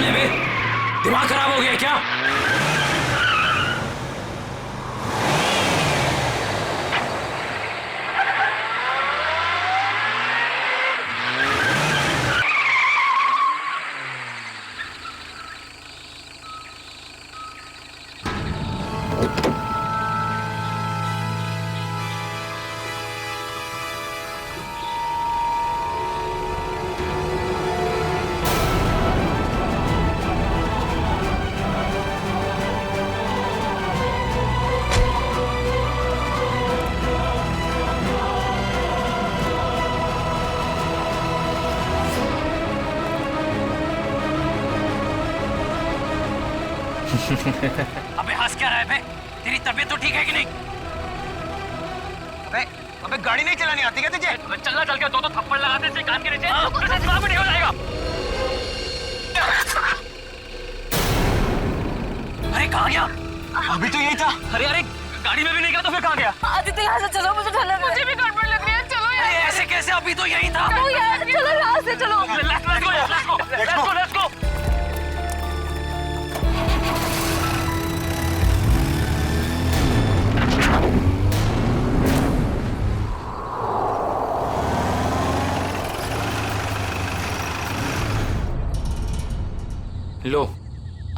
बोलने में? दिमाग खराब हो गया क्या? अबे हंस क्या रहा है बे? तेरी तबीयत तो ठीक है कि नहीं? अबे गाड़ी नहीं चलानी आती क्या तुझे? चलना चल के दो थप्पड़ लगाते से कान के नीचे तुझे दिमाग में नहीं हो जाएगा। अरे कहाँ गया? अभी तो यही था। अरे अरे गाड़ी में भी नहीं गया तो फिर कहाँ गया? आदित्य यहाँ से चलो, मुझे डर लग रहा है। मुझे भी गड़बड़ लग रही है, चलो यार। अरे ऐसे कैसे? अभी तो यही था। चलो यार, चलो यहाँ से चलो। Let's go. लो,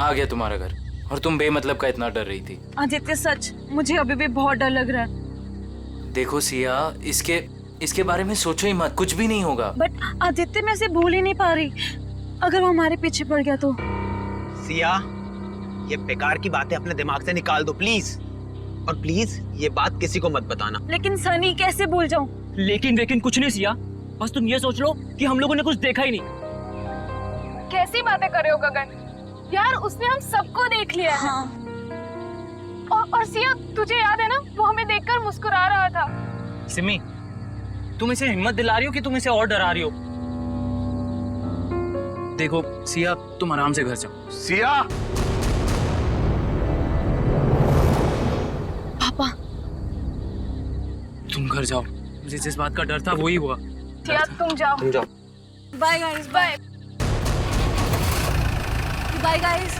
आ गया तुम्हारा घर। और तुम बेमतलब का इतना डर रही थी। आदित्य सच, मुझे अभी भी बहुत डर लग रहा है। देखो सिया, इसके बारे में सोचो ही मत, कुछ भी नहीं होगा। बट आदित्य, मैं इसे भूल ही नहीं पा रही। अगर वो हमारे पीछे पड़ गया तो? सिया, ये बेकार की बातें अपने दिमाग से निकाल दो प्लीज। और प्लीज ये बात किसी को मत बताना। लेकिन सनी, कैसे भूल जाऊं? लेकिन कुछ नहीं सिया, बस तुम ये सोच लो कि हम लोगों ने कुछ देखा ही नहीं। कैसी बातें कर रहे हो गगन? यार उसने हम सबको देख लिया है। हाँ। और सिया, तुझे याद है ना, वो हमें देखकर मुस्कुरा रहा था। सिमी, तुम इसे हिम्मत दिला रही हो कि तुम इसे और डरा रही हो? देखो सिया, तुम आराम से घर जाओ। सिया, पापा, तुम घर जाओ, मुझे जिस बात का डर था वही हुआ। सिया तुम जाओ। Bye guys, bye bye guys.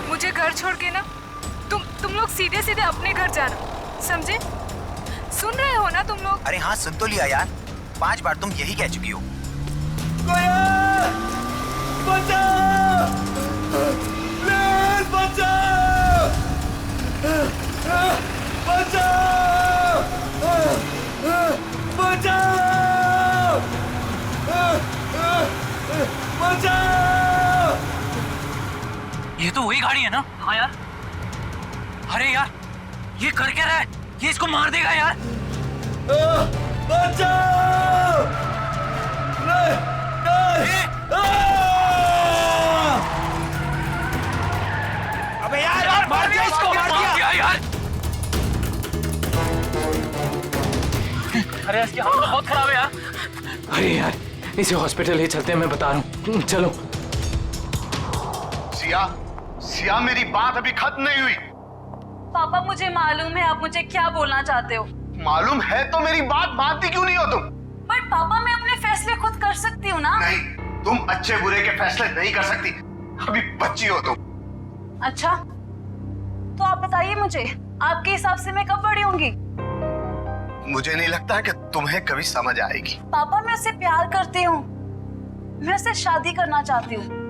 मुझे घर छोड़ के ना तुम लोग सीधे सीधे अपने घर जाना, समझे? सुन रहे हो ना तुम लोग? अरे हाँ, सुन तो लिया यार। 5 बार तुम यही कह चुकी हो। ये तो वही गाड़ी है ना? हाँ यार। अरे यार, ये कर क्या रहा है? ये इसको मार देगा यार। अबे यार मार दिया इसको, मार दिया यार। अरे इसकी हालत तो बहुत खराब है यार। अरे यार, इसे हॉस्पिटल ही चलते हैं, मैं बता रहा हूँ। चलो। सिया, मेरी बात अभी खत्म नहीं हुई। पापा, मुझे मालूम है आप मुझे क्या बोलना चाहते हो। मालूम है तो मेरी बात मानती क्यों नहीं हो तुम? बट पापा, मैं अपने फैसले खुद कर सकती हूँ ना। नहीं, तुम अच्छे बुरे के फैसले नहीं कर सकती। अभी बच्ची हो तुम। अच्छा, तो आप बताइए मुझे, आपके हिसाब से मैं कब बड़ी होंगी? मुझे नहीं लगता कि तुम्हें कभी समझ आएगी। पापा, मैं उससे प्यार करती हूँ, मैं उससे शादी करना चाहती हूँ।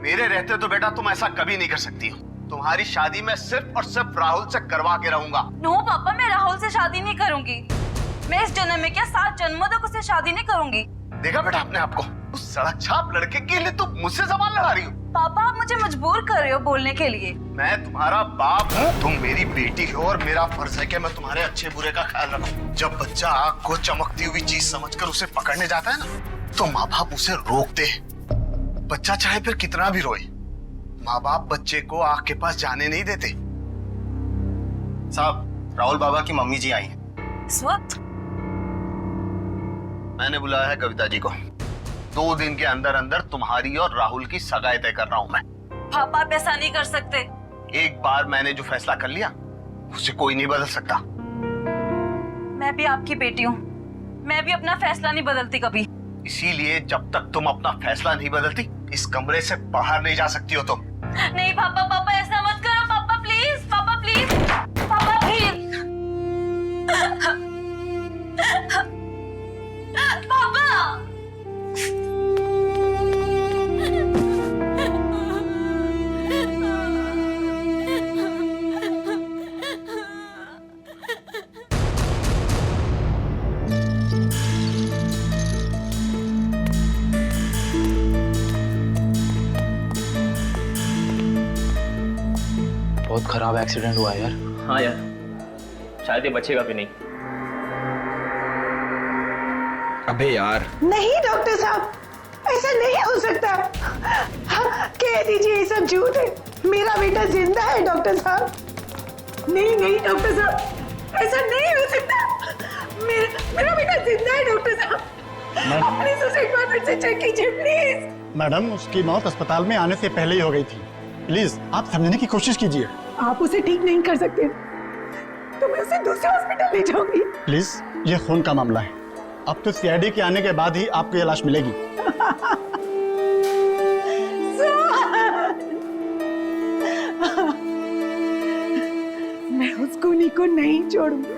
मेरे रहते तो बेटा तुम ऐसा कभी नहीं कर सकती हो। तुम्हारी शादी मैं सिर्फ और सिर्फ राहुल से करवा के रहूंगा। नो पापा, मैं राहुल से शादी नहीं करूंगी। मैं इस जन्म में क्या 7 जन्मों तक उससे शादी नहीं करूंगी। देखा बेटा अपने आप को, उस सड़क छाप लड़के के लिए तुम मुझसे जबान लड़ा रही हो। पापा, आप मुझे मजबूर कर रहे हो बोलने के लिए। मैं तुम्हारा बाप हूँ, तुम मेरी बेटी हो और मेरा फर्ज है कि मैं तुम्हारे अच्छे बुरे का ख्याल रखूं। जब बच्चा आग को चमकती हुई चीज समझकर उसे पकड़ने जाता है ना, तो माँ बाप उसे रोकते हैं। बच्चा चाहे फिर कितना भी रोए, माँ बाप बच्चे को आग के पास जाने नहीं देते। साहब, राहुल बाबा की मम्मी जी आई हैं। इस वक्त? मैंने बुलाया है कविता जी को। 2 दिन के अंदर अंदर तुम्हारी और राहुल की सगाई तय कर रहा हूं मैं। पापा आप ऐसा नहीं कर सकते। एक बार मैंने जो फैसला कर लिया उसे कोई नहीं बदल सकता। मैं भी आपकी बेटी हूँ, मैं भी अपना फैसला नहीं बदलती कभी। इसीलिए जब तक तुम अपना फैसला नहीं बदलती इस कमरे से बाहर नहीं जा सकती हो तुम। नहीं पापा, पापा ऐसा मत करो पापा, प्लीज पापा, प्लीज पापा, प्लीज पापा। बहुत खराब एक्सीडेंट हुआ यार। हाँ यार, शायद ये बचेगा भी नहीं। अबे यार, नहीं डॉक्टर साहब, ऐसा नहीं हो सकता। कह दीजिए ये सब झूठ है, मेरा बेटा जिंदा है डॉक्टर साहब। नहीं नहीं डॉक्टर साहब, ऐसा नहीं हो सकता। मेरा बेटा जिंदा है डॉक्टर साहब। अपनी सुसाइड नोट से चेक कीजिए प्लीज। मैडम, उसकी मौत अस्पताल में आने से पहले ही हो गई थी। प्लीज आप समझने की कोशिश कीजिए। आप उसे ठीक नहीं कर सकते तो मैं उसे दूसरे हॉस्पिटल ले जाऊंगी। प्लीज, ये खून का मामला है। अब तो सीआईडी के आने के बाद ही आपको ये लाश मिलेगी। मैं उस खूनी को नहीं छोड़ूंगी,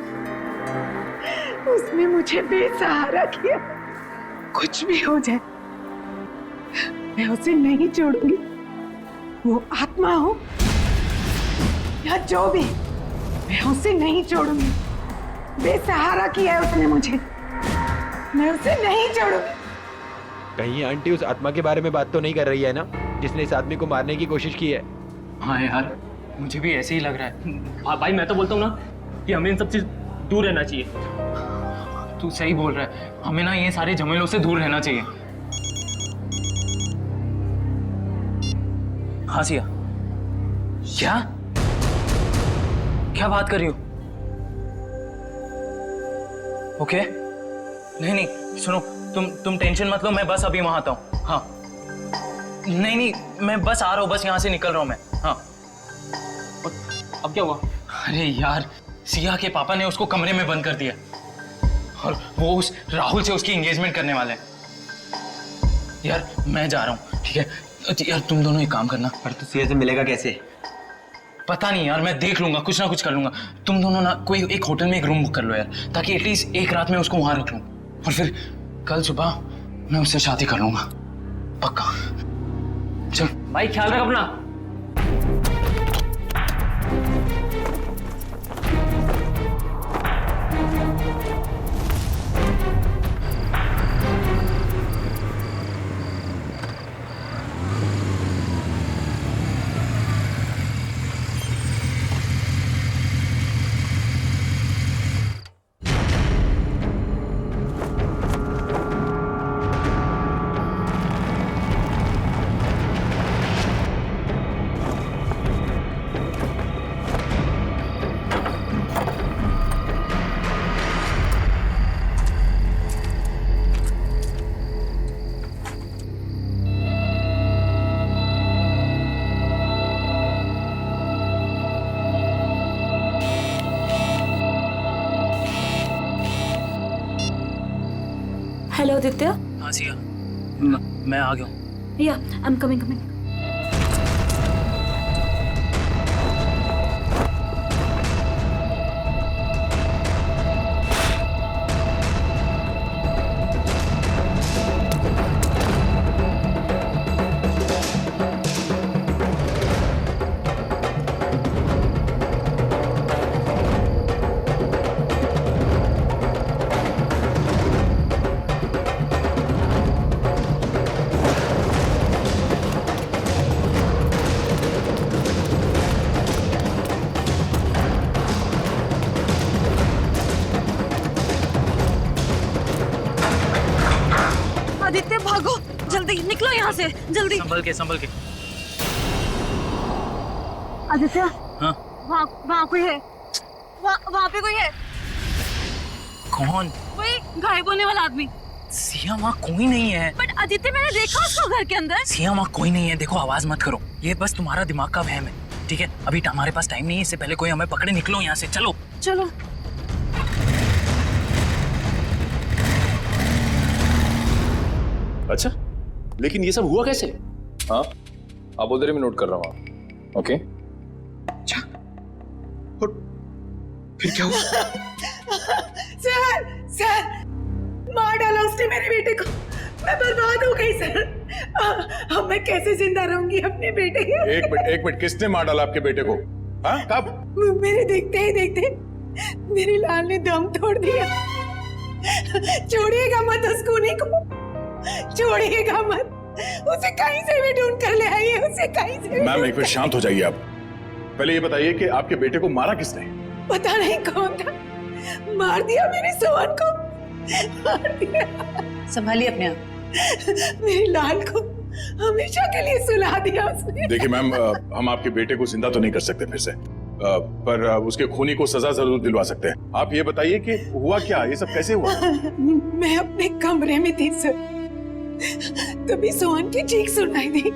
उसने मुझे बेसहारा किया। कुछ भी हो जाए मैं उसे नहीं छोड़ूंगी। वो आत्मा हो या जो भी, मैं उसे नहीं छोड़ूंगी। बेसहारा किया है उसने मुझे, मैं उसे नहीं छोड़ूंगी। कहीं आंटी उस आत्मा के बारे में बात तो नहीं कर रही है ना, जिसने इस आदमी को मारने की कोशिश की है? हाँ यार, मुझे भी ऐसे ही लग रहा है। हाँ भाई, मैं तो बोलता हूँ ना कि हमें इन सब चीज दूर रहना चाहिए। तू सही बोल रहा है, हमें ना ये सारे झमेलों से दूर रहना चाहिए। हाँ सिया। क्या क्या बात कर रही हो? ओके, नहीं नहीं सुनो, तुम टेंशन मत लो, मैं बस अभी वहां आता हूँ। हाँ नहीं नहीं, मैं बस आ रहा हूँ, बस यहाँ से निकल रहा हूँ मैं। हाँ अब क्या हुआ? अरे यार, सिया के पापा ने उसको कमरे में बंद कर दिया और वो उस राहुल से उसकी एंगेजमेंट करने वाले हैं। यार मैं जा रहा हूँ, ठीक है? यार तुम दोनों एक काम करना। पर तू सीए से मिलेगा कैसे? पता नहीं यार, मैं देख लूंगा, कुछ ना कुछ कर लूंगा। तुम दोनों ना कोई एक होटल में एक रूम बुक कर लो यार, ताकि एटलीस्ट एक रात में उसको वहां रख लूं और फिर कल सुबह मैं उससे शादी कर लूंगा, पक्का। चल भाई, ख्याल रख अपना। हेलो आदित्य। हाँ सिया, मैं आ गया हूँ। या आई एम कमिंग। आदित्य भागो, जल्दी निकलो यहाँ से, जल्दी। संभल के। आदित्य, हाँ वहाँ कोई है, वहाँ पे कोई है। कौन? वही गायब होने वाला आदमी। सिया माँ कोई नहीं है। बट आदित्य मैंने देखा उसको घर के अंदर। सिया माँ कोई नहीं है, देखो आवाज मत करो, ये बस तुम्हारा दिमाग का वहम है, ठीक है? अभी हमारे पास टाइम नहीं है, इससे पहले कोई हमें पकड़े, निकलो यहाँ से, चलो। चलो। अच्छा, लेकिन ये सब हुआ कैसे? हाँ, आप बोल रहे, मैं नोट कर रहा हूँ। ओके। फिर क्या हुआ? सर मार डाला उसने मेरे बेटे को। मैं बर्बाद हो गई सर। अब मैं कैसे जिंदा रहूंगी अपने बेटे के? एक मिनट, किसने मार डाला आपके बेटे को? हाँ, कब? मेरे देखते ही देखते मेरे लाल ने दम तोड़ दिया। छोड़िएगा मत उस खूनी को, छोड़िएगा मत। उसे कहीं से भी ढूंढ कर ले आइए, उसे कहीं से भी। मैम, एक मिनट शांत हो जाइए आप। पहले ये बताइए कि आपके बेटे को मारा किसने? पता नहीं कौन था, मार दिया मेरे सोहन को, मार दिया। संभालिए अपने आप। मेरे लाल को हमेशा के लिए सुला दिया उसने। देखिए मैम, हम आपके बेटे को जिंदा तो नहीं कर सकते फिर से, पर उसके खूनी को सजा जरूर दिलवा सकते हैं। आप ये बताइए कि हुआ क्या, ये सब कैसे हुआ? मैं अपने कमरे में थी सर, तभी सोहन की चीख सुनाई दी।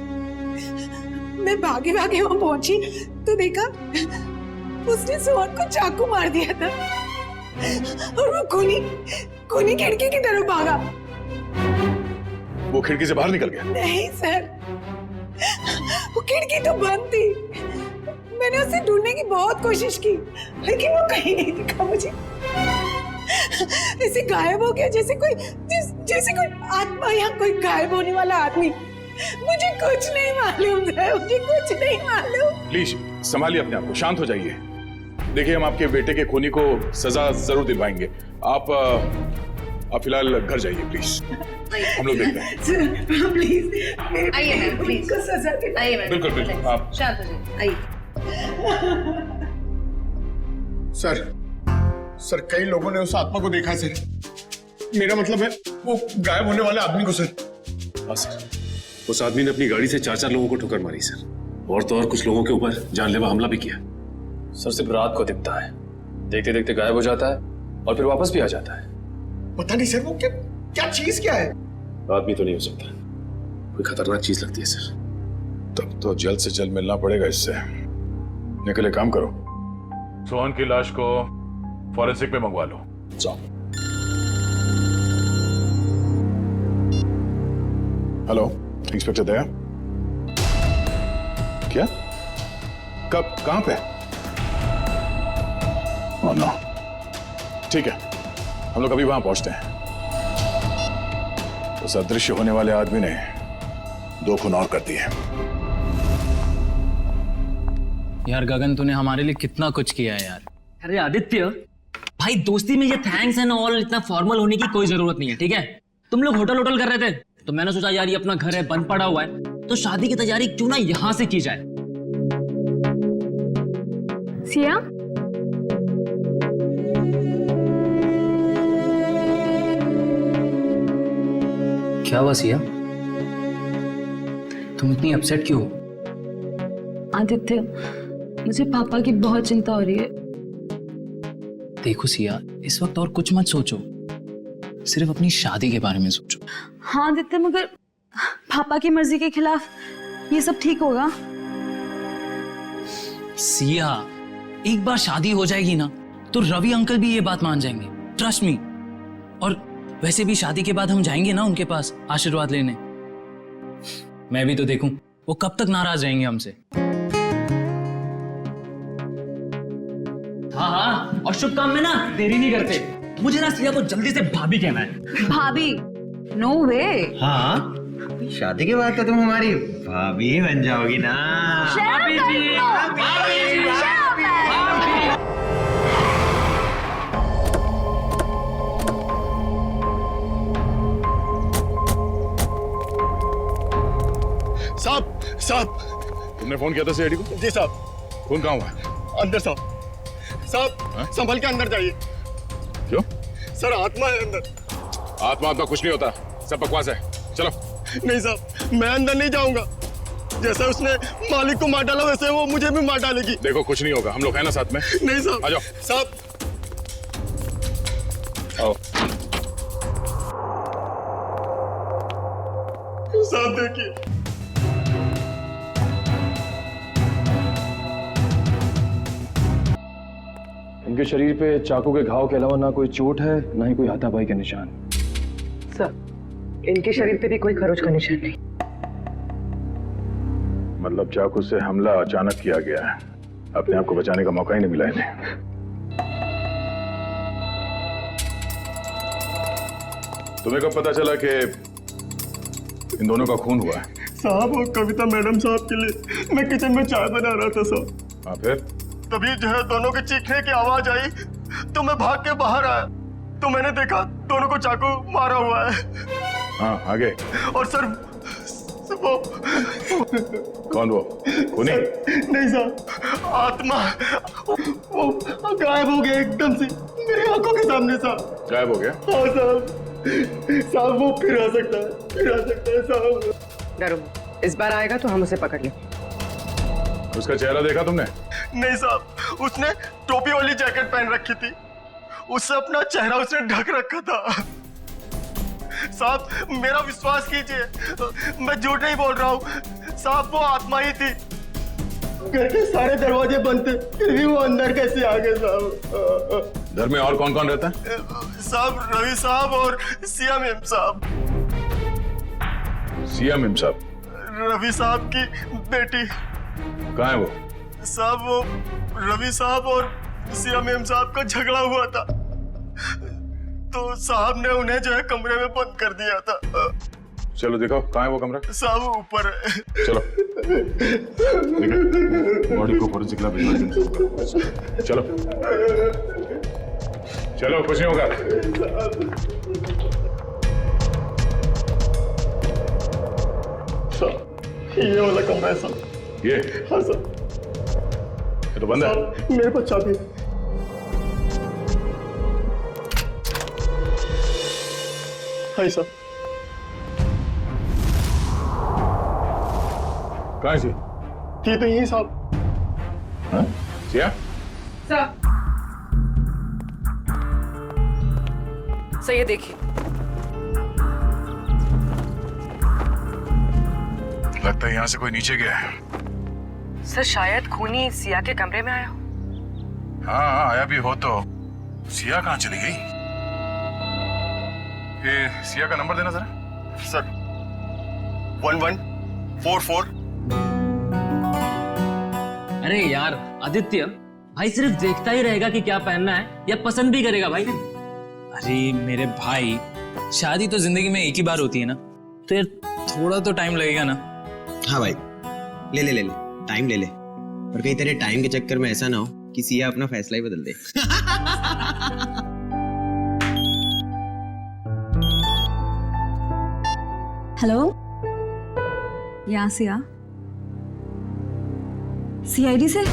मैं भागे भागे वहां पहुंची तो देखा उसने सोहन को चाकू मार दिया था और वो खूनी खिड़की की तरफ भागा। वो खिड़की से बाहर निकल गया? नहीं सर, वो खिड़की तो बंद थी। मैंने उसे ढूंढने की बहुत कोशिश की, लेकिन वो कहीं नहीं दिखा मुझे। ऐसे गायब हो गया जैसे कोई आत्मा या कोई गायब होने वाला आदमी। मुझे कुछ नहीं मालूम है, मुझे कुछ नहीं मालूम। प्लीज संभालिए अपने आप को, शांत हो जाइए। देखिए, हम आपके बेटे के खूनी को सजा जरूर दिलवाएंगे। आप फिलहाल घर जाइए प्लीज, हम लोग देखते हैं। प्लीज आइए, प्लीज को सजा दिलाइए। बिल्कुल बिल्कुल, आप शांत हो जाइए, आइए। सर कई लोगों ने उस आत्मा को देखा सर। मेरा मतलब है वो गायब होने वाले आदमी को सर। हाँ सर, उस आदमी ने अपनी गाड़ी से 4 लोगों को ठोकर मारी सर, और तो और कुछ लोगों के ऊपर जानलेवा हमला भी किया। सर सिर्फ रात को दिखता है, देखते देखते गायब हो जाता है और फिर वापस भी आ जाता है। पता नहीं सर, वो क्या चीज क्या है? आदमी तो नहीं हो सकता, कोई खतरनाक चीज लगती है सर। तब तो जल्द से जल्द मिलना पड़ेगा इससे। निकले, काम करो, सोहन की लाश को फॉरेंसिक में मंगवा लो। जाओ। हेलो, इंस्पेक्टर दया। क्या? कब, कहां पे? ओह नो, ठीक है, हम लोग अभी वहां पहुंचते हैं। उस अदृश्य होने वाले आदमी ने 2 खून और कर दिए। यार गगन, तूने हमारे लिए कितना कुछ किया है यार। अरे आदित्य भाई, दोस्ती में ये थैंक्स एंड ऑल इतना फॉर्मल होने की कोई जरूरत नहीं है, ठीक है? तुम लोग होटल कर रहे थे तो मैंने सोचा यार ये अपना घर है, बंद पड़ा हुआ है, तो शादी की तैयारी क्यों ना यहां से की जाए। सिया, क्या हुआ सिया? तुम इतनी अपसेट क्यों हो? आदित्य, मुझे पापा की बहुत चिंता हो रही है। देखो सिया, इस वक्त और कुछ मत सोचो, सिर्फ अपनी शादी के बारे में सोचो। हाँ आदित्य, मगर पापा की मर्जी के खिलाफ ये सब ठीक होगा? सिया, एक बार शादी हो जाएगी ना तो रवि अंकल भी ये बात मान जाएंगे, ट्रस्ट मी। और वैसे भी शादी के बाद हम जाएंगे ना उनके पास आशीर्वाद लेने। मैं भी तो देखूं वो कब तक नाराज रहेंगे हमसे। हाँ हाँ, और शुभ काम में ना देरी नहीं करते। मुझे ना सिया को जल्दी से भाभी कहना है। भाभी? नो वे। हाँ, शादी के बाद तो तुम हमारी भाभी बन जाओगी ना। भाभी जी, साहब, तुमने फोन किया था सीआईडी को? जी साहब। खून कहाँ हुआ? अंदर साहब। संभल के अंदर जाइए। क्यों? सर आत्मा है अंदर। आत्मा कुछ नहीं होता, सब बकवास है, चलो। नहीं साहब, मैं अंदर नहीं जाऊंगा। जैसे उसने मालिक को मार डाला वैसे वो मुझे भी मार डालेगी। देखो कुछ नहीं होगा, हम लोग हैं ना साथ में। नहीं साहब। आ जाओ। साहब। आओ। साहब देखिए, इनके शरीर पे चाकू के घाव के अलावा ना कोई चोट है, ना ही कोई हाथापाई के निशान। सर, इनके शरीर पे भी कोई खरोच का निशान नहीं। मतलब चाकू से हमला अचानक किया गया है, अपने आप को बचाने का मौका ही नहीं मिला इन्हें। तुम्हें कब पता चला कि इन दोनों का खून हुआ है? साहब वो कविता मैडम साहब के लिए मैं किचन में चाय बना रहा था साहब। हाँ फिर? तभी जो है दोनों के चीखने की आवाज आई तो मैं भाग के बाहर आया तो मैंने देखा दोनों को चाकू मारा हुआ है। हाँ आगे। और सर वो कौन वो? खूनी? नहीं साहब, आत्मा वो गायब हो गया एकदम से मेरी आंखों के सामने साहब। गायब हो गया? हाँ साहब, साहब वो फिर आ सकता है, फिर आ सकता है साहब। डरो, इस बार आएगा तो हम उसे पकड़ लेंगे। उसका चेहरा देखा तुमने? नहीं साहब, उसने टोपी वाली जैकेट पहन रखी थी, उससे अपना चेहरा उसने ढक रखा था। साहब मेरा विश्वास कीजिए, मैं झूठ नहीं बोल रहा हूँ साहब, वो आत्मा ही थी। घर के सारे दरवाजे बंद थे फिर भी वो अंदर कैसे आ गए साहब? घर में और कौन कौन रहता है? साहब रवि साहब और सिया मेम साहब। सिया मेम साहब? रवि साहब की बेटी। कहाँ है वो? साहब वो रवि साहब और सिया मेम साहब का झगड़ा हुआ था तो साहब ने उन्हें जो है कमरे में बंद कर दिया था। चलो देखो कहाँ है वो कमरा? साहब ऊपर है। चलो बॉडी को फोरेंसिक लैब भिजवा दो। चलो चलो, कुछ नहीं होगा। ये वाला कमरा है साहब। ये? हाँ सर। ये तो बंद है। मेरे पास चाबी है। हाँ सर। कहाँ है सी? थी तो यही साहब। हाँ? सिया? सर ये देखिए। लगता है यहाँ से कोई नीचे गया है। सर शायद खूनी सिया के कमरे में आया हो। हाँ आया भी हो तो सिया कहाँ चली गई? ये सिया का नंबर देना जरा। सर 1144। अरे यार आदित्य, भाई सिर्फ देखता ही रहेगा कि क्या पहनना है या पसंद भी करेगा भाई? अरे मेरे भाई, शादी तो जिंदगी में एक ही बार होती है ना, तो यार थोड़ा तो टाइम लगेगा ना। हाँ भाई, ले ले ले ले, टाइम ले ले, पर कहीं तेरे टाइम के चक्कर में ऐसा ना हो कि सिया अपना फैसला ही बदल दे। हेलो, यहाँ सिया, सीआईडी से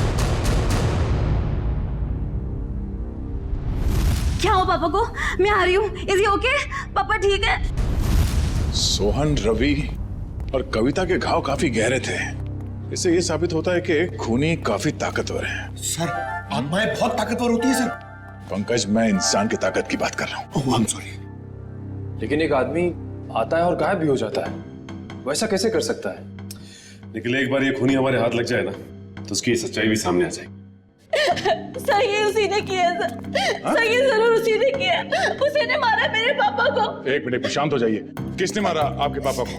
क्या हो पापा को? मैं आ रही हूँ। Is he okay? पापा ठीक है? सोहन, रवि और कविता के घाव काफी गहरे थे। इससे ये साबित होता है कि खूनी काफी ताकतवर है। सर आत्माएं बहुत ताकतवर होती है सर। पंकज, मैं इंसान की ताकत की बात कर रहा हूँ। ओह आई एम सॉरी। लेकिन एक आदमी आता है और गायब भी हो जाता है, वैसा कैसे कर सकता है? लेकिन एक बार ये खूनी हमारे हाथ लग जाए ना तो उसकी सच्चाई भी सामने आ जाएगी। सर ये उसी ने किया सर। सर ये जरूर उसी ने किया। उसी ने मारा मेरे पापा को। एक मिनट, शांत हो जाइए। किसने मारा आपके पापा को?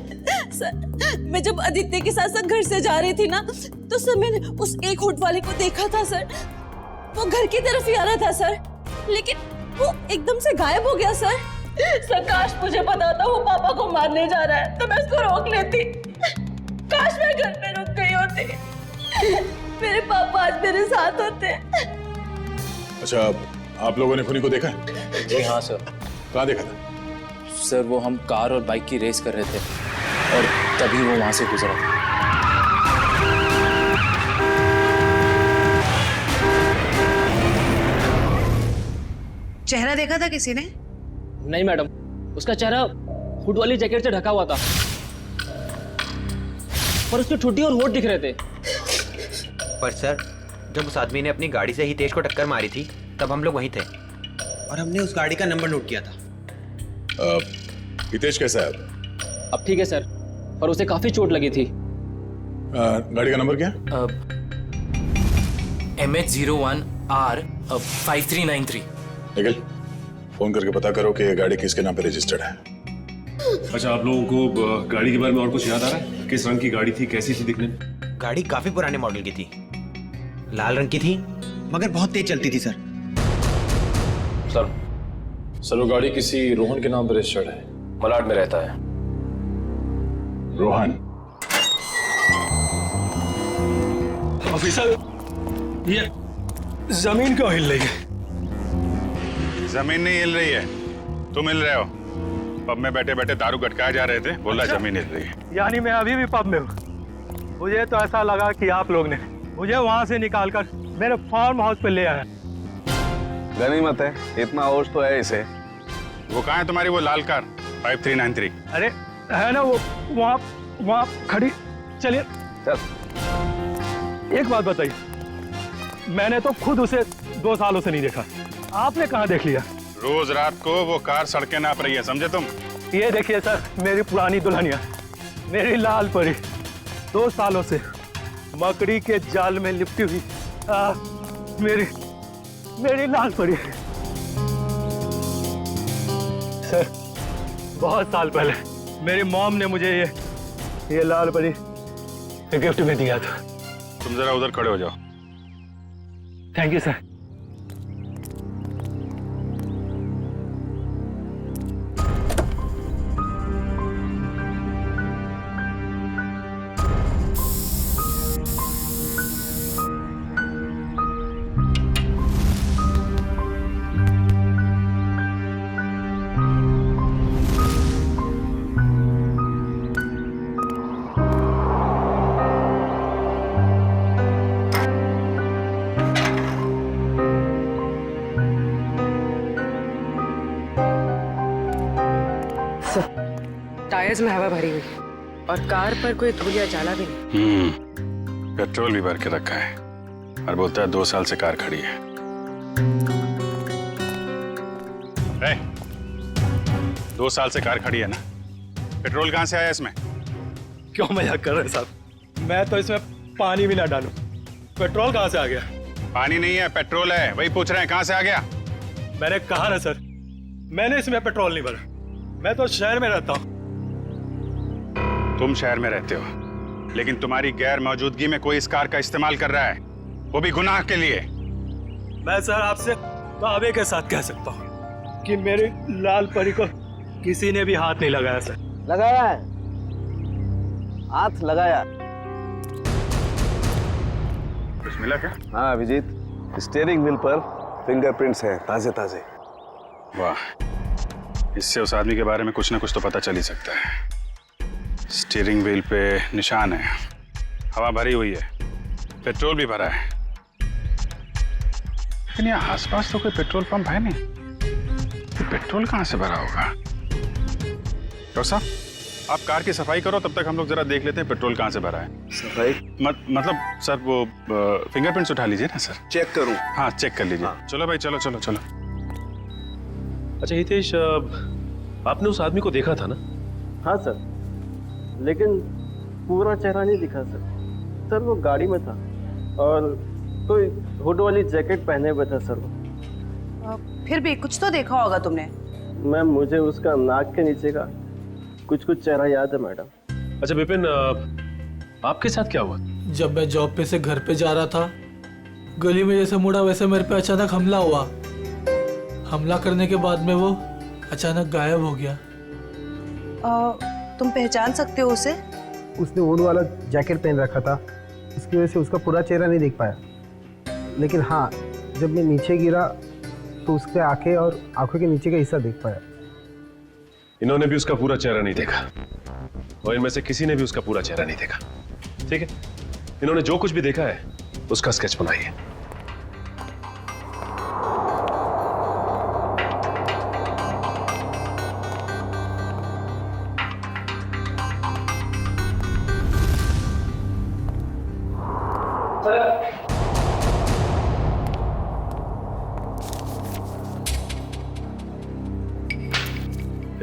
सर मैं जब आदित्य के साथ घर से जा रही थी ना, तो सर मैंने उस एक होट वाले को देखा था सर। वो घर की तरफ ही आ रहा था सर, लेकिन वो एकदम से गायब हो गया सर। सर काश मुझे पता था वो पापा को मारने जा रहा है तो मैं उसको रोक लेती। काश मैं घर पे रुक गई होती, मेरे पापा आज मेरे साथ होते। अच्छा, आप लोगों ने खूनी को देखा है? जी हाँ सर। कहाँ देखा था? सर वो हम कार और बाइक की रेस कर रहे थे और तभी वो वहां से गुजरा था। चेहरा देखा था किसी ने? नहीं मैडम, उसका चेहरा हुड वाली जैकेट से ढका हुआ था, पर उसकी ठुड्डी और होठ दिख रहे थे। पर सर, जब उस आदमी ने अपनी गाड़ी से हितेश को टक्कर मारी थी तब हम लोग वहीं थे और हमने उस गाड़ी का नंबर नोट किया था। हितेश कैसा है? अब ठीक है सर, और उसे काफी चोट लगी थी। गाड़ी का नंबर क्या है? MH01R5393। निखिल, फोन करके पता करो कि ये गाड़ी किसके नाम पे रजिस्टर्ड है। अच्छा, आप लोगों को गाड़ी के बारे में और कुछ याद आ रहा है? किस रंग की गाड़ी थी, कैसी थी दिखने में? गाड़ी काफी पुराने मॉडल की थी, लाल रंग की थी, मगर बहुत तेज चलती थी सर। सर वो गाड़ी किसी रोहन के नाम पर रजिस्टर्ड है, मलाड में रहता है। रोहन? ऑफिसर, ये जमीन क्यों हिल रही है? जमीन नहीं हिल रही है, तुम हिल रहे हो। पब में बैठे बैठे दारू गटकाए जा रहे थे, बोला जमीन हिल रही है। यानी मैं अभी भी पब में हूँ। मुझे तो ऐसा लगा कि आप लोग ने मुझे वहाँ से निकालकर मेरे फार्म हाउस पे ले आया। गनीमत है, इतना होश तो है इसे। वो कहाँ है तुम्हारी वो लाल कार 5393? अरे है ना वो वहाँ खड़ी। चलिए चल। एक बात बताइए, मैंने तो खुद उसे 2 सालों से नहीं देखा, आपने कहाँ देख लिया? रोज रात को वो कार सड़कें नाप रही है, समझे तुम? ये देखिए सर, मेरी पुरानी दुल्हनिया, मेरी लाल परी, 2 सालों से मकड़ी के जाल में लिपटी हुई मेरी लाल परी। सर, बहुत साल पहले मेरी मॉम ने मुझे ये लाल परी गिफ्ट में दिया था। तुम जरा उधर खड़े हो जाओ। Thank you sir. टायर्स में हवा भरी हुई और कार पर कोई धूल या जाला भी नहीं। पेट्रोल भी भर के रखा है और बोलता है 2 साल से कार खड़ी है। 2 साल से कार खड़ी है ना, पेट्रोल कहाँ से आया इसमें? क्यों मजाक कर रहे हैं साहब? मैं तो इसमें पानी भी ना डालूं, पेट्रोल कहाँ से आ गया? पानी नहीं है, पेट्रोल है, वही पूछ रहे हैं कहाँ से आ गया। मैंने कहा ना सर, मैंने इसमें पेट्रोल नहीं भरा। मैं तो शहर में रहता हूँ। तुम शहर में रहते हो, लेकिन तुम्हारी गैर मौजूदगी में कोई इस कार का इस्तेमाल कर रहा है, वो भी गुनाह के लिए। मैं सर आपसे दावे के साथ कह सकता हूँ कि मेरी लाल परी को किसी ने भी हाथ नहीं लगाया सर। लगाया है, हाथ लगाया। कुछ मिला क्या? हाँ अभिजीत, स्टीयरिंग व्हील पर फिंगरप्रिंट्स हैं, ताजे ताजे। वाह, इससे उस आदमी के बारे में कुछ ना कुछ तो पता चल ही सकता है। स्टीयरिंग व्हील पे निशान है, हवा भरी हुई है, पेट्रोल भी भरा है, लेकिन यहाँ आसपास तो कोई पेट्रोल पंप है नहीं। तो पेट्रोल कहाँ से भरा होगा? डॉक्टर साहब, आप कार की सफाई करो, तब तक हम लोग जरा देख लेते हैं पेट्रोल कहाँ से भरा है। सफाई? मतलब सर वो फिंगरप्रिंट्स उठा लीजिए ना सर। चेक करूं? हाँ चेक कर लीजिए। हाँ। चलो भाई, चलो चलो चलो। अच्छा हितेश, आपने उस आदमी को देखा था ना? हाँ सर, लेकिन पूरा चेहरा नहीं दिखा सर। सर वो गाड़ी में था और कोई हुड वाली जैकेट पहने हुए था सर वो। फिर भी कुछ तो देखा होगा तुमने। मैम, मुझे उसका नाक के नीचे का कुछ चेहरा याद है मैडम। अच्छा विपिन, आपके साथ क्या हुआ? जब मैं जॉब पे से घर पे जा रहा था, गली में जैसे मुड़ा वैसे मेरे पे अचानक हमला हुआ। हमला करने के बाद में वो अचानक गायब हो गया। तुम पहचान सकते हो उसे? उसने वुड वाला जैकेट पहन रखा था, इसकी वजह से उसका पूरा चेहरा नहीं देख पाया। लेकिन हाँ, जब मैं नीचे गिरा तो उसके आंखें और आंखों के नीचे का हिस्सा देख पाया। इन्होंने भी उसका पूरा चेहरा नहीं देखा और इनमें से किसी ने भी उसका पूरा चेहरा नहीं देखा। ठीक है, इन्होंने जो कुछ भी देखा है उसका स्केच बनाइए।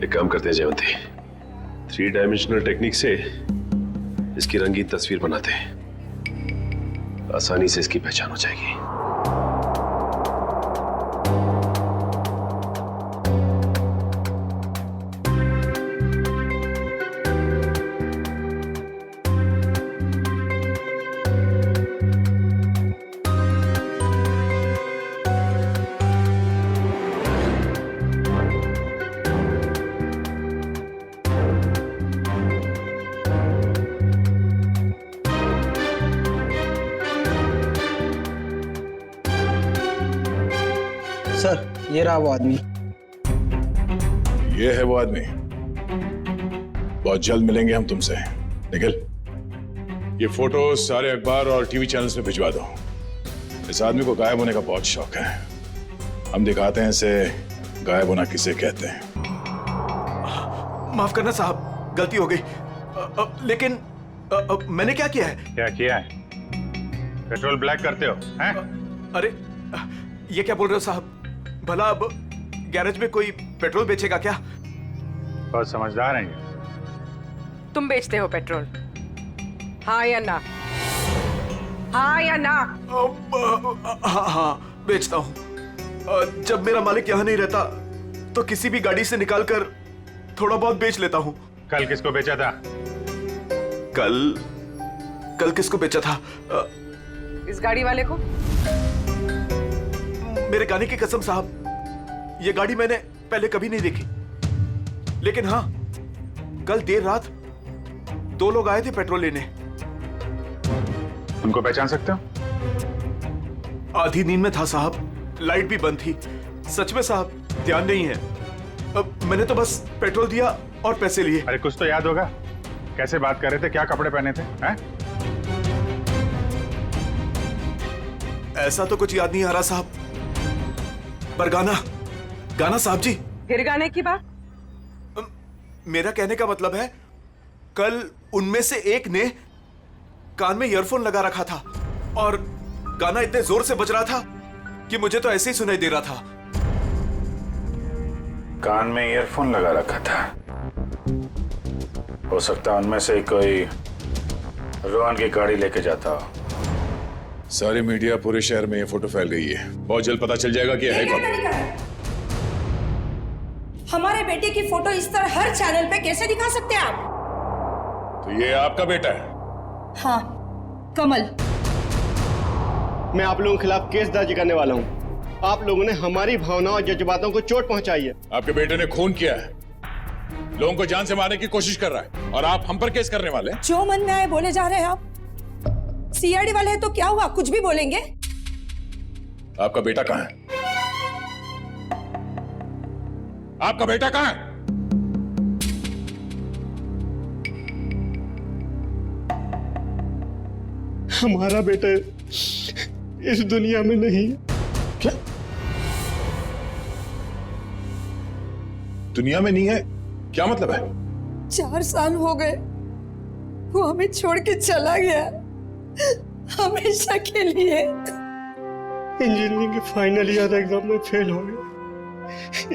एक काम करते हैं जयवंती, 3 डायमेंशनल टेक्निक से इसकी रंगीन तस्वीर बनाते हैं, आसानी से इसकी पहचान हो जाएगी। सर ये रहा वो आदमी। ये है वो आदमी। बहुत जल्द मिलेंगे हम तुमसे। निखिल, ये फोटो सारे अखबार और टीवी चैनल्स में भिजवा दो। इस आदमी को गायब होने का बहुत शौक है। हम दिखाते हैं इसे गायब होना किसे कहते हैं। माफ करना साहब, गलती हो गई। लेकिन मैंने क्या किया है? क्या किया है? पेट्रोल ब्लैक करते हो हैं? अरे ये क्या बोल रहे हो साहब? भला अब गैरेज में कोई पेट्रोल बेचेगा क्या? बहुत समझदार हैं ये। तुम बेचते हो पेट्रोल? हाँ या ना? हाँ या ना? हाँ बेचता हूँ। जब मेरा मालिक यहाँ नहीं रहता तो किसी भी गाड़ी से निकालकर थोड़ा बहुत बेच लेता हूँ। कल किसको बेचा था? कल किसको बेचा था? इस गाड़ी वाले को। मेरे गाने की कसम साहब, ये गाड़ी मैंने पहले कभी नहीं देखी। लेकिन हाँ, कल देर रात 2 लोग आए थे पेट्रोल लेने। उनको पहचान सकते हो? आधी नींद में था साहब, लाइट भी बंद थी। सच में साहब ध्यान नहीं है। अब मैंने तो बस पेट्रोल दिया और पैसे लिए। अरे कुछ तो याद होगा, कैसे बात कर रहे थे, क्या कपड़े पहने थे हैं? ऐसा तो कुछ याद नहीं आ रहा साहब, पर गाना साहब जी। फिर गाने की बात? मेरा कहने का मतलब है, कल उनमें से एक ने कान में ईयरफोन लगा रखा था और गाना इतने जोर से बज रहा था कि मुझे तो ऐसे ही सुनाई दे रहा था। कान में ईयरफोन लगा रखा था? हो सकता है उनमें से कोई रोहन की गाड़ी लेके जाता हो। सारी मीडिया, पूरे शहर में ये फोटो फैल गई है। बहुत जल्द पता चल जाएगा कि है कौन। हमारे बेटे की फोटो इस तरह हर चैनल पे कैसे दिखा सकते हैं आप? तो ये आपका बेटा है? हाँ, कमल। मैं आप लोगों के खिलाफ केस दर्ज करने वाला हूँ। आप लोगों ने हमारी भावनाओं और जज्बातों को चोट पहुंचाई है। आपके बेटे ने खून किया है, लोगों को जान से मारने की कोशिश कर रहा है, और आप हम पर केस करने वाले हैं? जो मन में आए बोले जा रहे हैं आप। सीआईडी वाले हैं तो क्या हुआ, कुछ भी बोलेंगे। आपका बेटा कहाँ है? आपका बेटा कहाँ है? हमारा बेटा इस दुनिया में नहीं है। क्या? दुनिया में नहीं है? क्या मतलब है? 4 साल हो गए, वो हमें छोड़ के चला गया, हमेशा के लिए। इंजीनियरिंग के फाइनल ईयर एग्जाम में फेल हो गया।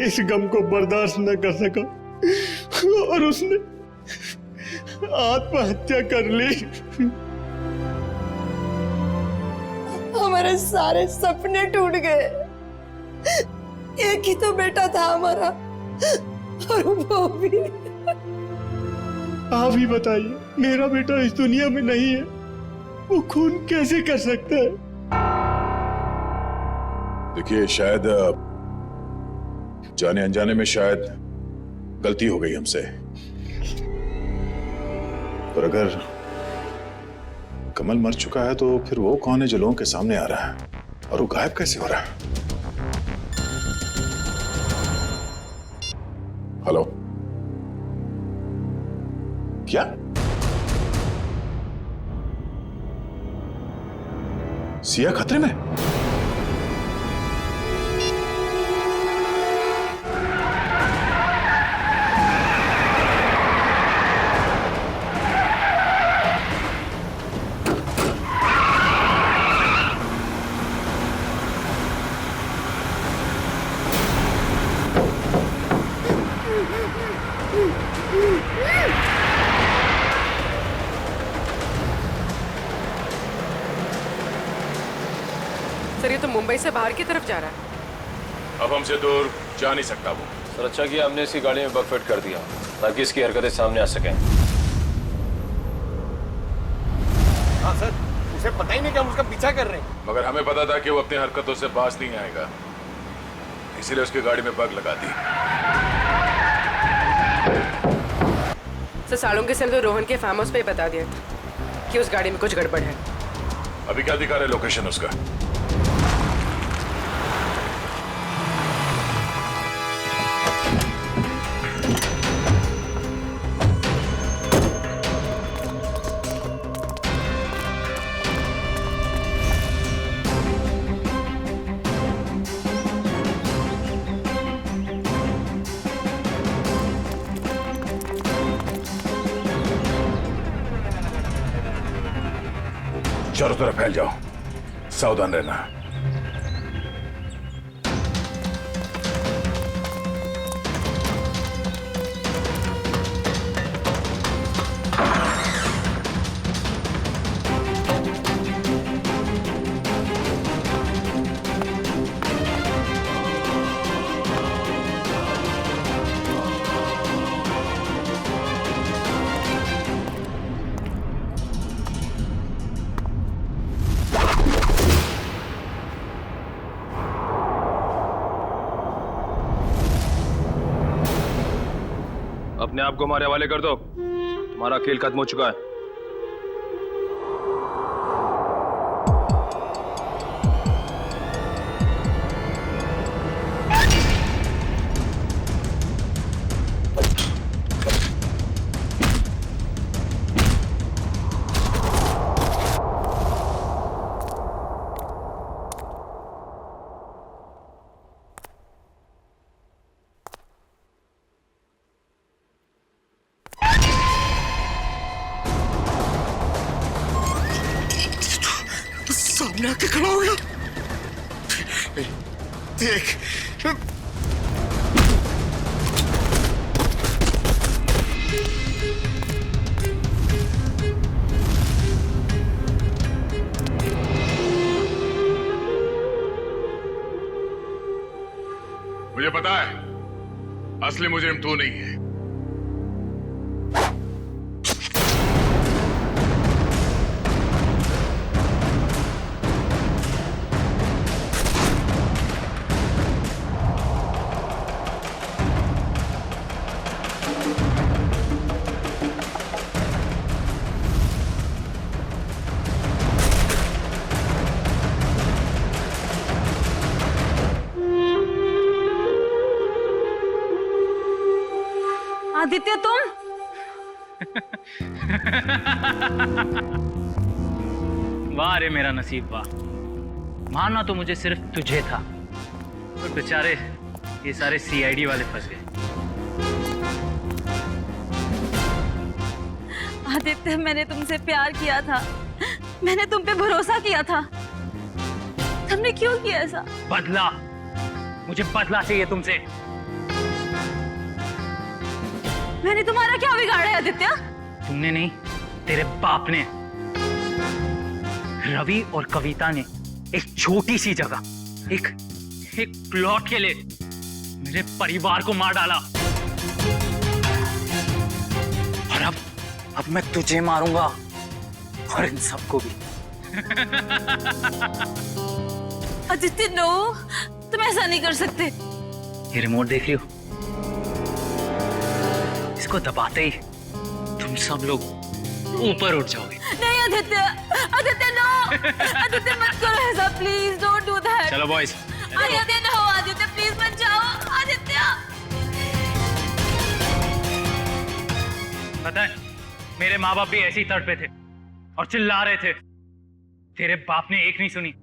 इस गम को बर्दाश्त न कर सका और उसने आत्महत्या कर ली। हमारे सारे सपने टूट गए। एक ही तो बेटा था हमारा, और वो भी। आप ही बताइए, मेरा बेटा इस दुनिया में नहीं है, वो खून कैसे कर सकता है? देखिए, शायद जाने अनजाने में शायद गलती हो गई हमसे, पर अगर कमल मर चुका है तो फिर वो कौन है जो लोगों के सामने आ रहा है, और वो गायब कैसे हो रहा है? हेलो, क्या? सिया खतरे में? Yeah. मुंबई से बाहर की तरफ जा रहा है। अब हमसे दूर जा नहीं सकता वो। सर अच्छा किया हमने इसकी गाड़ी में बग फिट कर दिया ताकि इसकी हरकतें सामने आ सकें। हाँ सर, उसे पता ही नहीं कि हम उसका पीछा कर रहे हैं। मगर हमें पता था कि वो अपनी हरकतों से बाज नहीं आएगा, इसीलिए उसकी गाड़ी में बग लगा दी। सर सालुंगे से तो रोहन के फार्म हाउस पे ही बता दिया था कि उस गाड़ी में कुछ गड़बड़ है। अभी क्या दिखा रहे लोकेशन उसका? चारों तरफ फैल जाओ, सावधान रहना। अपने आप को हमारे हवाले कर दो, तुम्हारा खेल खत्म हो चुका है। सामने आके खड़ा हो गया। देख मुझे पता है असली मुजरिम तू नहीं है। आदित्य तुम वाह रे मेरा नसीब वाह, मारना तो मुझे सिर्फ तुझे था, तो बेचारे ये सारे सीआईडी वाले फंस गए। आदित्य मैंने तुमसे प्यार किया था, मैंने तुम पे भरोसा किया था, तुमने क्यों किया ऐसा? बदला, मुझे बदला चाहिए तुमसे। मैंने तुम्हारा क्या बिगाड़ा है आदित्य? तुमने नहीं, तेरे बाप ने। रवि और कविता ने एक छोटी सी जगह, एक प्लॉट के लिए मेरे परिवार को मार डाला, और अब मैं तुझे मारूंगा और इन सबको भी। आदित्य नो, तुम ऐसा नहीं कर सकते। ये रिमोट देख लियो, इसको दबाते ही तुम सब लोग ऊपर उठ जाओगे। नहीं आदित्य, आदित्य नो, आदित्य मत करो ऐसा, प्लीज डोंट डू दैट। चलो boys. Aditya no, Aditya please मत जाओ, आदित्य। पता है मेरे माँ बाप भी ऐसे ही तड़पे थे और चिल्ला रहे थे, तेरे बाप ने एक नहीं सुनी।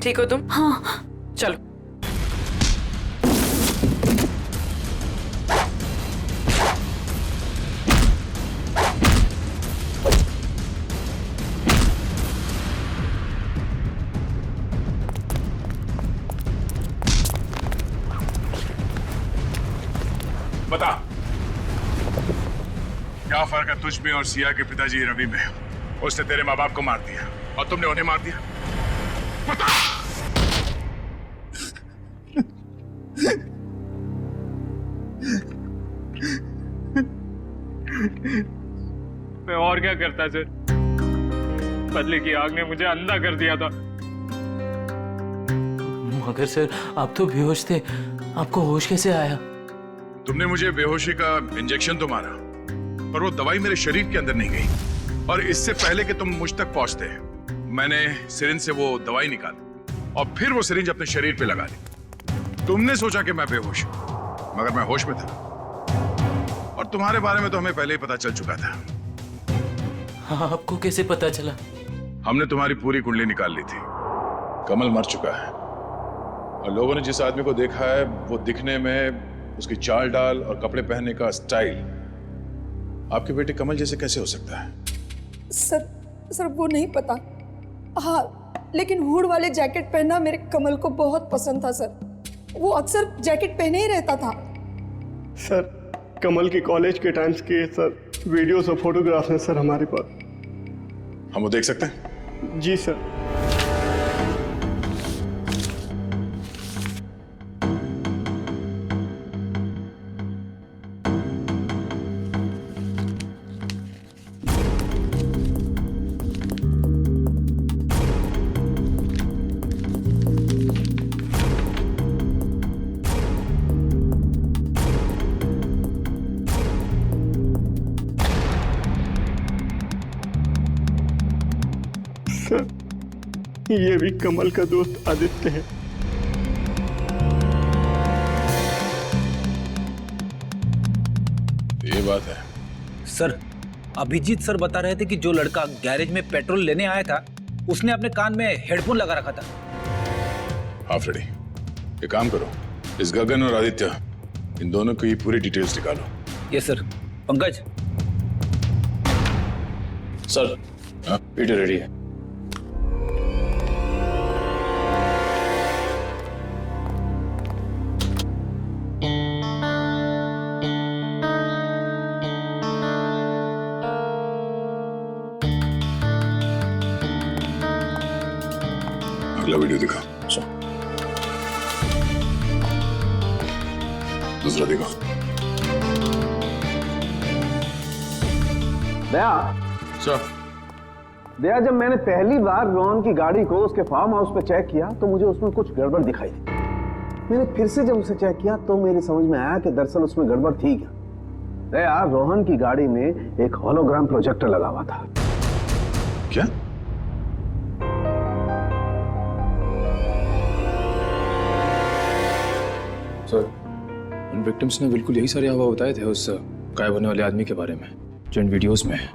ठीक हो तुम? हाँ। चलो। बता, क्या फर्क है तुझ में और सिया के पिताजी रवि में? उसने तेरे माँ बाप को मार दिया और तुमने उन्हें मार दिया। बता। मैं और क्या करता सर? बदले की आग ने मुझे अंधा कर दिया था। मगर सर आप तो बेहोश थे, आपको होश कैसे आया? तुमने मुझे बेहोशी का इंजेक्शन तो मारा, पर वो दवाई मेरे शरीर के अंदर नहीं गई। और इससे पहले कि तुम मुझ तक पहुंचते, मैंने सिरिंज से वो दवाई निकाली और फिर वो सिरिंज अपने शरीर पे लगा दी। तुमने सोचा कि मैं बेहोश हूं, मगर मैं होश में था। और तुम्हारे बारे में तो हमें पहले ही पता चल चुका था। हाँ, आपको कैसे पता चला? हमने तुम्हारी पूरी कुंडली निकाल ली थी। कमल मर चुका है और लोगों ने जिस आदमी को देखा है वो दिखने में, उसकी चाल डाल और कपड़े पहनने का स्टाइल आपके बेटे कमल जैसे कैसे हो सकता है? सर वो नहीं पता। हाँ, लेकिन हुड वाले जैकेट पहनना मेरे कमल को बहुत पसंद था सर। वो अक्सर जैकेट पहने ही रहता था। सर कमल के कॉलेज के टाइम्स के सर वीडियोस और फोटोग्राफ्स हैं सर हमारे पास। हम वो देख सकते हैं? जी सर। ये भी कमल का दोस्त आदित्य है। ये बात है सर। अभिजीत सर बता रहे थे कि जो लड़का गैरेज में पेट्रोल लेने आया था उसने अपने कान में हेडफोन लगा रखा था। हाँ फ्रेडी, एक काम करो, इस गगन और आदित्य इन दोनों की पूरी डिटेल्स निकालो। Yes sir. Pankaj. Sir video ready है। अगला वीडियो दिखा। दूसरा दिखा। दया दया, जब मैंने पहली बार रोहन की गाड़ी को उसके फार्म हाउस पे चेक किया तो मुझे उसमें कुछ गड़बड़ दिखाई दी। मैंने फिर से जब उसे चेक किया तो मेरी समझ में आया कि दरअसल उसमें गड़बड़ थी क्या। दया, रोहन की गाड़ी में एक होलोग्राम प्रोजेक्टर लगा हुआ था। क्या? सर उन विक्टिम्स ने बिल्कुल यही सारे हवा बताए थे उस गायब होने वाले आदमी के बारे में जो इन वीडियोस में है।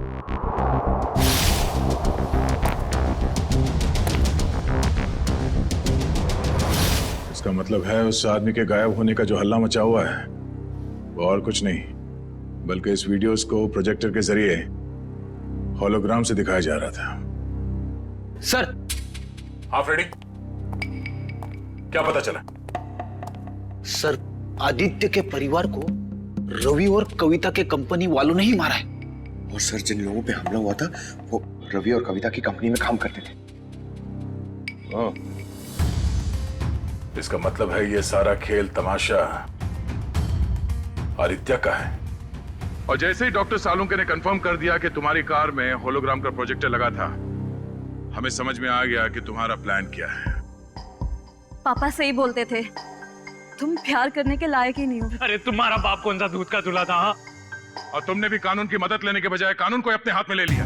इसका मतलब है उस आदमी के गायब होने का जो हल्ला मचा हुआ है वो और कुछ नहीं बल्कि इस वीडियोस को प्रोजेक्टर के जरिए होलोग्राम से दिखाया जा रहा था। सर। हाँ फ्रेडी, क्या पता चला? सर, आदित्य के परिवार को रवि और कविता के कंपनी वालों ने ही मारा है। और सर, जिन लोगों पे हमला हुआ था वो रवि और कविता की कंपनी में काम करते थे। इसका मतलब है ये सारा खेल तमाशा आदित्य का है। और जैसे ही डॉक्टर सालुंके ने कंफर्म कर दिया कि तुम्हारी कार में होलोग्राम का प्रोजेक्टर लगा था, हमें समझ में आ गया कि तुम्हारा प्लान क्या है। पापा सही बोलते थे, तुम प्यार करने के लायक ही नहीं हो। अरे तुम्हारा बाप कौन सा दूध का दूल्हा था? हाँ? और तुमने भी कानून की मदद लेने के बजाय कानून को अपने हाथ में ले लिया।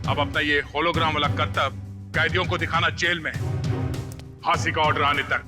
अब अपना ये होलोग्राम वाला करतब कैदियों को दिखाना जेल में, फांसी का ऑर्डर आने तक।